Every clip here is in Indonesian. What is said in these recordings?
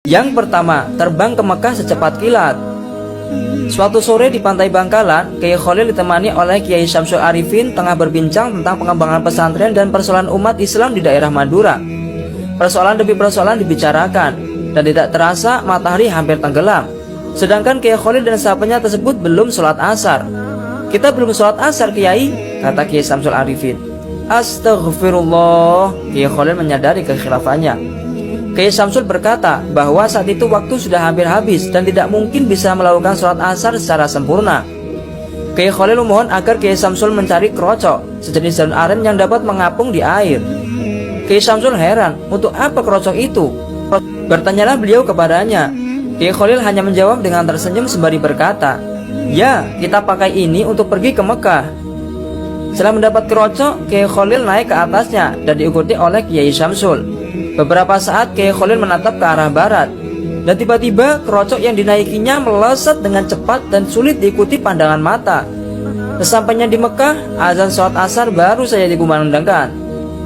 Yang pertama, terbang ke Mekah secepat kilat. Suatu sore di pantai Bangkalan, Kiai Khalil ditemani oleh Kiai Syamsul Arifin tengah berbincang tentang pengembangan pesantren dan persoalan umat Islam di daerah Madura. Persoalan demi persoalan dibicarakan, dan tidak terasa matahari hampir tenggelam. Sedangkan Kiai Khalil dan sahabatnya tersebut belum sholat asar. "Kita belum sholat asar, Kiai," kata Kiai Syamsul Arifin. "Astaghfirullah." Kiai Khalil menyadari kekhilafannya. Kiai Syamsul berkata bahwa saat itu waktu sudah hampir habis dan tidak mungkin bisa melakukan sholat asar secara sempurna. Kiai Khalil memohon agar Kiai Syamsul mencari krocok, sejenis daun aren yang dapat mengapung di air. Kiai Syamsul heran, untuk apa krocok itu? Bertanyalah beliau kepadanya. Kiai Khalil hanya menjawab dengan tersenyum sembari berkata, "Ya, kita pakai ini untuk pergi ke Mekah." Setelah mendapat krocok, Kiai Khalil naik ke atasnya dan diikuti oleh Kiai Syamsul. Beberapa saat Kiai Khalil menatap ke arah barat, dan tiba-tiba krocok yang dinaikinya melesat dengan cepat dan sulit diikuti pandangan mata. Sesampainya di Mekah, azan sholat asar baru saja dikumandangkan.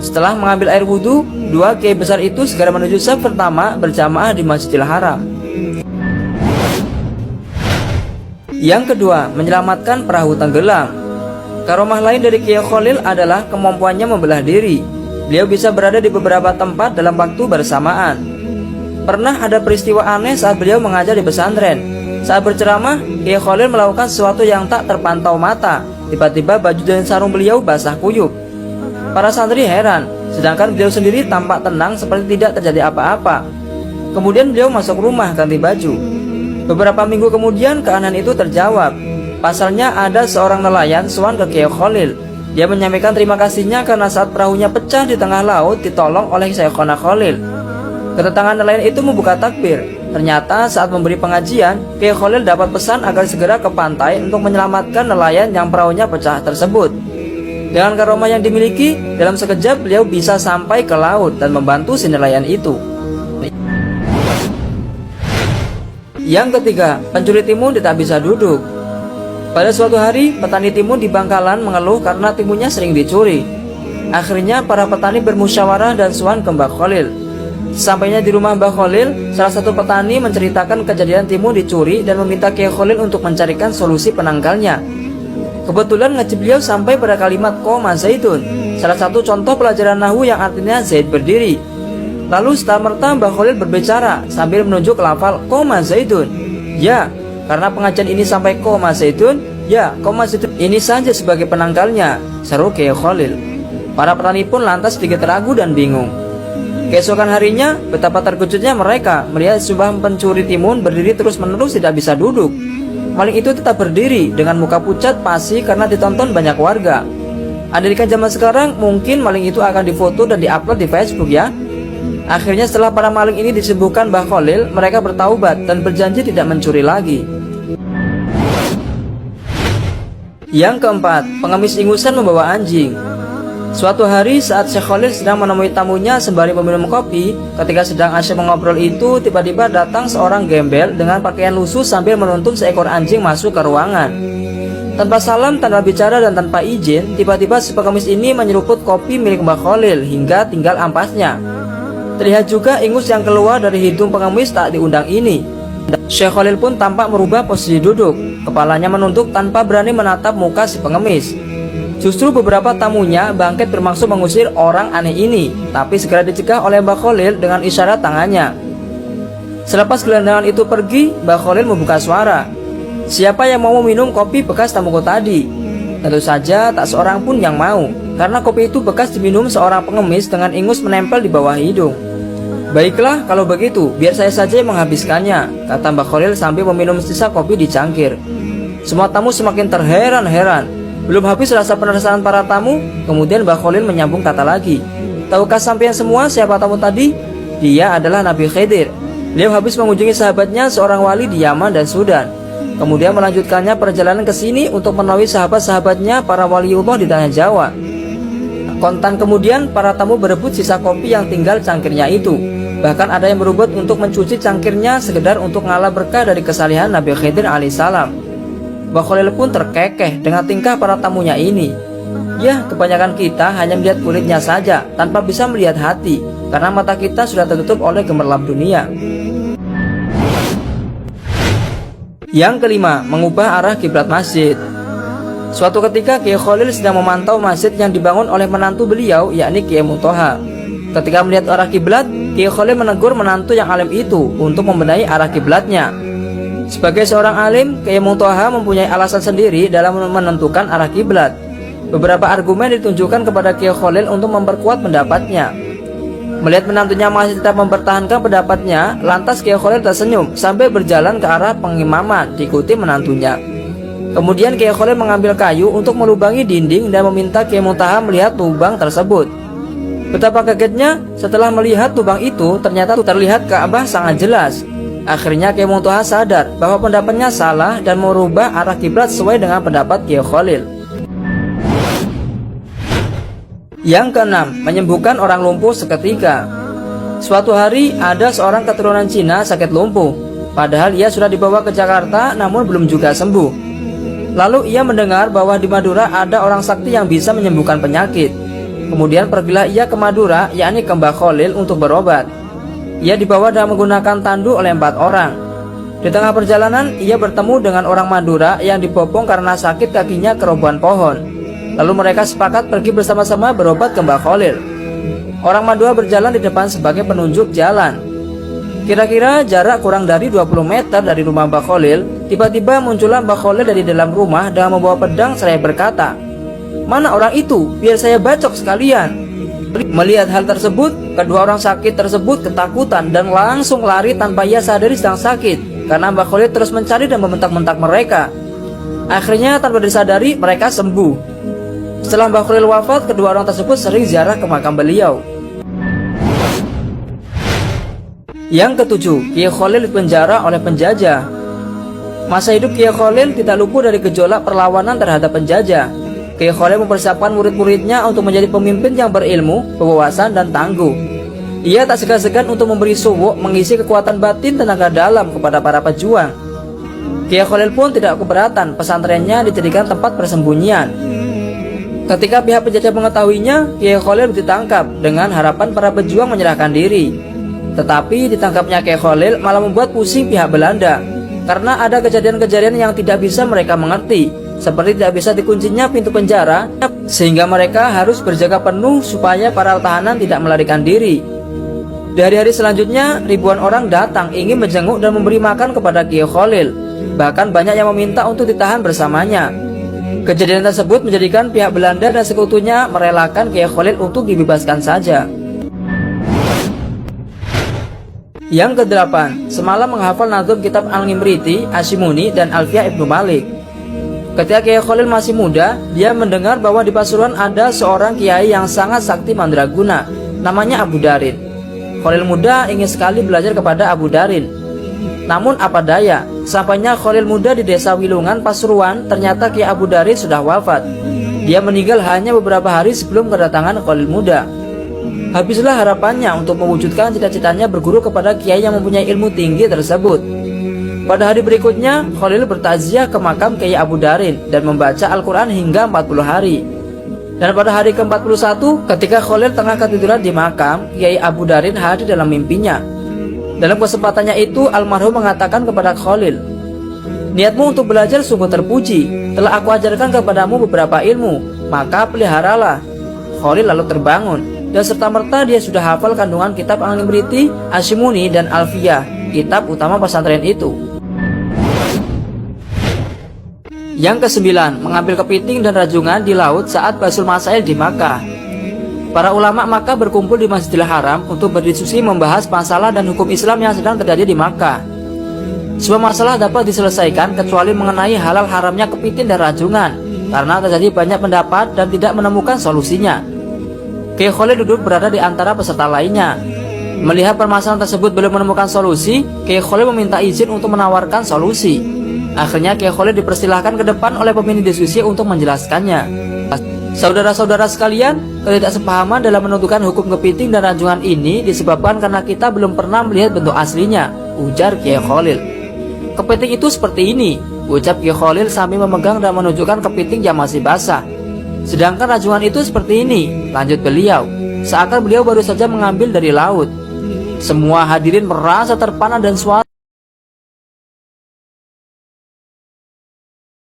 Setelah mengambil air wudhu, dua kiai besar itu segera menuju shaf pertama berjamaah di Masjidil Haram. Yang kedua, menyelamatkan perahu tenggelam. Karomah lain dari Kiai Khalil adalah kemampuannya membelah diri. Beliau bisa berada di beberapa tempat dalam waktu bersamaan. Pernah ada peristiwa aneh saat beliau mengajar di pesantren. Saat berceramah, Kiai Khalil melakukan sesuatu yang tak terpantau mata. Tiba-tiba baju dan sarung beliau basah kuyup. Para santri heran, sedangkan beliau sendiri tampak tenang seperti tidak terjadi apa-apa. Kemudian beliau masuk rumah ganti baju. Beberapa minggu kemudian keanehan itu terjawab. Pasalnya ada seorang nelayan sowan ke Kiai Khalil. Dia menyampaikan terima kasihnya karena saat perahunya pecah di tengah laut ditolong oleh Syekhona Khalil. Kedatangan nelayan itu membuka takbir. Ternyata saat memberi pengajian, Kiai Khalil dapat pesan agar segera ke pantai untuk menyelamatkan nelayan yang perahunya pecah tersebut. Dengan karomah yang dimiliki, dalam sekejap beliau bisa sampai ke laut dan membantu si nelayan itu. Yang ketiga, pencuri timun tidak bisa duduk. Pada suatu hari, petani timun di Bangkalan mengeluh karena timunnya sering dicuri. Akhirnya para petani bermusyawarah dan sowan ke Mbah Khalil. Sampainya di rumah Mbah Khalil, salah satu petani menceritakan kejadian timun dicuri dan meminta Kiai Khalil untuk mencarikan solusi penangkalnya. Kebetulan ngaji beliau sampai pada kalimat koma zaitun, salah satu contoh pelajaran nahwu yang artinya Zaid berdiri. Lalu serta-merta Mbah Khalil berbicara sambil menunjuk lafal koma zaitun. "Ya, karena pengajian ini sampai koma zaitun, ya koma zaitun ini saja sebagai penangkalnya," seru Kiai Khalil. Para petani pun lantas sedikit ragu dan bingung. Keesokan harinya, betapa terkejutnya mereka melihat sebuah pencuri timun berdiri terus-menerus tidak bisa duduk. Maling itu tetap berdiri dengan muka pucat pasi karena ditonton banyak warga. Andaikan zaman sekarang, mungkin maling itu akan difoto dan diupload di Facebook ya. Akhirnya setelah para maling ini disembuhkan Mbah Khalil, mereka bertaubat dan berjanji tidak mencuri lagi. Yang keempat, pengemis ingusan membawa anjing. Suatu hari saat Syekh Khalil sedang menemui tamunya sembari meminum kopi, ketika sedang asyik mengobrol itu, tiba-tiba datang seorang gembel dengan pakaian lusuh sambil menuntun seekor anjing masuk ke ruangan. Tanpa salam, tanpa bicara, dan tanpa izin, tiba-tiba si pengemis ini menyeruput kopi milik Mbah Khalil hingga tinggal ampasnya. Terlihat juga ingus yang keluar dari hidung pengemis tak diundang ini. Syekh Khalil pun tampak merubah posisi duduk, kepalanya menunduk tanpa berani menatap muka si pengemis. Justru beberapa tamunya bangkit bermaksud mengusir orang aneh ini, tapi segera dicegah oleh Mbah Khalil dengan isyarat tangannya. Selepas gelandangan itu pergi, Mbah Khalil membuka suara. "Siapa yang mau minum kopi bekas tamuku tadi?" Tentu saja tak seorang pun yang mau, karena kopi itu bekas diminum seorang pengemis dengan ingus menempel di bawah hidung. "Baiklah, kalau begitu, biar saya saja yang menghabiskannya," kata Mbah Khalil sambil meminum sisa kopi di cangkir. Semua tamu semakin terheran-heran. Belum habis rasa penasaran para tamu, kemudian Mbah Khalil menyambung kata lagi. "Tahukah sampean semua siapa tamu tadi? Dia adalah Nabi Khidir. Beliau habis mengunjungi sahabatnya seorang wali di Yaman dan Sudan. Kemudian melanjutkannya perjalanan ke sini untuk menemui sahabat-sahabatnya para waliullah di tanah Jawa." Kontan kemudian para tamu berebut sisa kopi yang tinggal cangkirnya itu. Bahkan ada yang berebut untuk mencuci cangkirnya sekedar untuk ngalah berkah dari kesalihan Nabi Khidir alaihissalam. Mbah Khalil pun terkekeh dengan tingkah para tamunya ini. Ya, kebanyakan kita hanya melihat kulitnya saja tanpa bisa melihat hati, karena mata kita sudah tertutup oleh gemerlap dunia. Yang kelima, mengubah arah kiblat masjid. Suatu ketika Kiai Khalil sedang memantau masjid yang dibangun oleh menantu beliau, yakni Kiai Muntoha. Ketika melihat arah kiblat, Kiai Khalil menegur menantu yang alim itu untuk membenahi arah kiblatnya. Sebagai seorang alim, Kiai Muntoha mempunyai alasan sendiri dalam menentukan arah kiblat. Beberapa argumen ditunjukkan kepada Kiai Khalil untuk memperkuat pendapatnya. Melihat menantunya masih tetap mempertahankan pendapatnya, lantas Kiai Khalil tersenyum sambil berjalan ke arah pengimaman diikuti menantunya. Kemudian Kiai Khalil mengambil kayu untuk melubangi dinding dan meminta Kiai Muntoha melihat lubang tersebut. Betapa kagetnya setelah melihat lubang itu, ternyata terlihat Ka'bah sangat jelas. Akhirnya Kiai Muntoha sadar bahwa pendapatnya salah dan merubah arah kiblat sesuai dengan pendapat Kiai Khalil. Yang keenam, menyembuhkan orang lumpuh seketika. Suatu hari ada seorang keturunan Cina sakit lumpuh, padahal ia sudah dibawa ke Jakarta namun belum juga sembuh. Lalu ia mendengar bahwa di Madura ada orang sakti yang bisa menyembuhkan penyakit. Kemudian pergilah ia ke Madura, yakni ke Mbah Khalil untuk berobat. Ia dibawa dan menggunakan tandu oleh 4 orang. Di tengah perjalanan ia bertemu dengan orang Madura yang dibopong karena sakit kakinya kerobohan pohon. Lalu mereka sepakat pergi bersama-sama berobat ke Mbah Khalil. Orang Madura berjalan di depan sebagai penunjuk jalan. Kira-kira jarak kurang dari 20 meter dari rumah Mbah Khalil, tiba-tiba muncullah Mbah Khalil dari dalam rumah dengan membawa pedang seraya berkata, "Mana orang itu? Biar saya bacok sekalian." Melihat hal tersebut, kedua orang sakit tersebut ketakutan dan langsung lari tanpa ia sadari sedang sakit, karena Mbah Khalil terus mencari dan membentak-bentak mereka. Akhirnya tanpa disadari mereka sembuh. Setelah Mbah Khalil wafat, kedua orang tersebut sering ziarah ke makam beliau. Yang ketujuh, Kiai Khalil dipenjara oleh penjajah. Masa hidup Kiai Khalil tidak luput dari gejolak perlawanan terhadap penjajah. Kiai Khalil mempersiapkan murid-muridnya untuk menjadi pemimpin yang berilmu, berwawasan, dan tangguh. Ia tak segan-segan untuk memberi suwuk, mengisi kekuatan batin tenaga dalam kepada para pejuang. Kiai Khalil pun tidak keberatan pesantrennya dijadikan tempat persembunyian. Ketika pihak penjajah mengetahuinya, Kiai Khalil ditangkap dengan harapan para pejuang menyerahkan diri. Tetapi ditangkapnya Kiai Khalil malah membuat pusing pihak Belanda, karena ada kejadian-kejadian yang tidak bisa mereka mengerti, seperti tidak bisa dikuncinya pintu penjara, sehingga mereka harus berjaga penuh supaya para tahanan tidak melarikan diri. Di hari-hari selanjutnya, ribuan orang datang ingin menjenguk dan memberi makan kepada Kiai Khalil. Bahkan banyak yang meminta untuk ditahan bersamanya. Kejadian tersebut menjadikan pihak Belanda dan sekutunya merelakan Kiai Khalil untuk dibebaskan saja. Yang kedelapan, semalam menghafal nazum kitab Al-Ngimriti, Asyimuni, dan Alfiyah Ibnu Malik. Ketika Kiai Khalil masih muda, dia mendengar bahwa di Pasuruan ada seorang kiai yang sangat sakti mandraguna, namanya Abu Darin. Khalil muda ingin sekali belajar kepada Abu Darin. Namun apa daya, sampainya Khalil muda di desa Wilungan, Pasuruan, ternyata Kiai Abu Darin sudah wafat. Dia meninggal hanya beberapa hari sebelum kedatangan Khalil muda. Habislah harapannya untuk mewujudkan cita-citanya berguru kepada kiai yang mempunyai ilmu tinggi tersebut. Pada hari berikutnya, Khalil bertaziah ke makam Kiai Abu Darin dan membaca Al-Quran hingga 40 hari. Dan pada hari ke-41, ketika Khalil tengah ketiduran di makam, Kiai Abu Darin hadir dalam mimpinya. Dalam kesempatannya itu, almarhum mengatakan kepada Khalil, "Niatmu untuk belajar sungguh terpuji. Telah aku ajarkan kepadamu beberapa ilmu, maka peliharalah." Khalil lalu terbangun, dan serta-merta dia sudah hafal kandungan kitab Al-Ngimriti, Asyimuni, dan Alfiyah, kitab utama pesantren itu. Yang kesembilan, mengambil kepiting dan rajungan di laut saat Basul Masail di Makkah. Para ulama Makkah berkumpul di Masjidil Haram untuk berdiskusi membahas masalah dan hukum Islam yang sedang terjadi di Makkah. Sebuah masalah dapat diselesaikan kecuali mengenai halal haramnya kepiting dan rajungan, karena terjadi banyak pendapat dan tidak menemukan solusinya. Kiai Khalil duduk berada di antara peserta lainnya. Melihat permasalahan tersebut belum menemukan solusi, Kiai Khalil meminta izin untuk menawarkan solusi. Akhirnya Kiai Khalil dipersilahkan ke depan oleh pemimpin diskusi untuk menjelaskannya. Saudara-saudara sekalian, ketidaksepahaman dalam menentukan hukum kepiting dan rajungan ini disebabkan karena kita belum pernah melihat bentuk aslinya, ujar Kiai Khalil. "Kepiting itu seperti ini," ucap Kiai Khalil sambil memegang dan menunjukkan kepiting yang masih basah. "Sedangkan rajungan itu seperti ini," lanjut beliau, seakan beliau baru saja mengambil dari laut. Semua hadirin merasa terpana dan suara